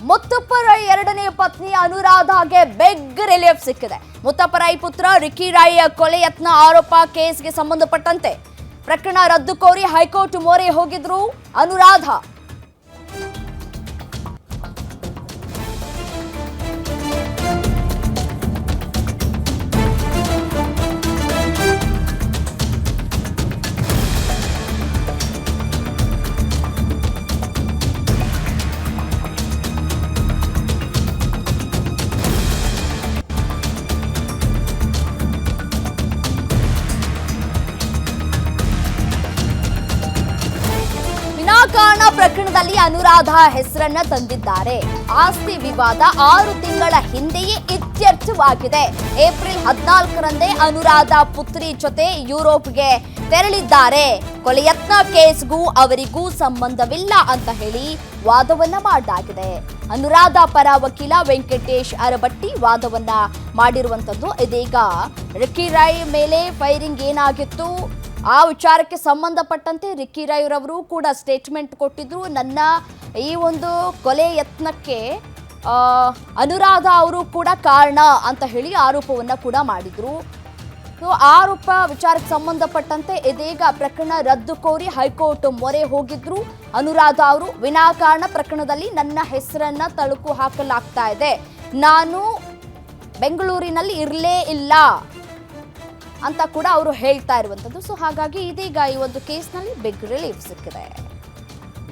ಮುತ್ತಪ್ಪ ರೈ ಎರಡನೇ ಪತ್ನಿ ಅನುರಾಧಾಗೆ beg relief ಸಿಕ್ಕಿದೆ. ಮುತ್ತಪ್ಪ ರೈ ಪುತ್ರ ರಿಕ್ಕಿ ರೈ ಕೊಲೆ ಯತ್ನ ಆರೋಪ ಕೇಸ್ಗೆ ಸಂಬಂಧಪಟ್ಟಂತೆ ಪ್ರಕರಣ ರದ್ದು ಕೋರಿ ಹೈಕೋರ್ಟ್ ಮೊರೆ ಹೋಗಿದ್ರು ಅನುರಾಧಾ. ವಿನಾಕಾರಣ ಪ್ರಕರಣದಲ್ಲಿ ಅನುರಾಧಾ ಹೆಸರನ್ನ ತಂದಿದ್ದಾರೆ. ಆಸ್ತಿ ವಿವಾದ 6 ತಿಂಗಳ ಹಿಂದೆಯೇ ಇತ್ಯರ್ಥವಾಗಿದೆ. ಏಪ್ರಿಲ್ 14ರಂದೇ ಅನುರಾಧಾ ಪುತ್ರಿ ಜೊತೆ ಯುರೋಪ್ಗೆ ತೆರಳಿದ್ದಾರೆ. ಕೊಲೆ ಯತ್ನ ಕೇಸ್ಗೂ ಅವರಿಗೂ ಸಂಬಂಧವಿಲ್ಲ ಅಂತ ಹೇಳಿ ವಾದವನ್ನ ಮಾಡಲಾಗಿದೆ. ಅನುರಾಧಾ ಪರ ವಕೀಲ ವೆಂಕಟೇಶ್ ಅರಬಟ್ಟಿ ವಾದವನ್ನ ಮಾಡಿರುವಂತದ್ದು. ಇದೀಗ ರಿಕ್ಕಿ ರೈ ಮೇಲೆ ಫೈರಿಂಗ್ ಏನಾಗಿತ್ತು ಆ ವಿಚಾರಕ್ಕೆ ಸಂಬಂಧಪಟ್ಟಂತೆ ರಿಕ್ಕಿ ರೈ ರವರು ಕೂಡ ಸ್ಟೇಟ್ಮೆಂಟ್ ಕೊಟ್ಟಿದ್ರು. ನನ್ನ ಈ ಒಂದು ಕೊಲೆ ಯತ್ನಕ್ಕೆ ಅನುರಾಧಾ ಅವರು ಕೂಡ ಕಾರಣ ಅಂತ ಹೇಳಿ ಆರೋಪವನ್ನ ಕೂಡ ಮಾಡಿದ್ರು. ಆರೋಪ ವಿಚಾರಕ್ಕೆ ಸಂಬಂಧಪಟ್ಟಂತೆ ಇದೀಗ ಪ್ರಕರಣ ರದ್ದು ಕೋರಿ ಹೈಕೋರ್ಟ್ ಮೊರೆ ಹೋಗಿದ್ರು ಅನುರಾಧಾ ಅವರು. ವಿನಾಕಾರಣ ಪ್ರಕರಣದಲ್ಲಿ ನನ್ನ ಹೆಸರನ್ನ ತಳುಕು ಹಾಕಲಾಗ್ತಾ ಇದೆ, ನಾನು ಬೆಂಗಳೂರಿನಲ್ಲಿ ಇರಲೇ ಇಲ್ಲ ಅಂತ ಕೂಡ ಅವರು ಹೇಳ್ತಾ ಇರುವಂತದ್ದು. ಸೊ ಹಾಗಾಗಿ ಇದೀಗ ಈ ಒಂದು ಕೇಸ್ನಲ್ಲಿ ಬಿಗ್ ರಿಲೀಫ್ ಸಿಕ್ಕಿದೆ.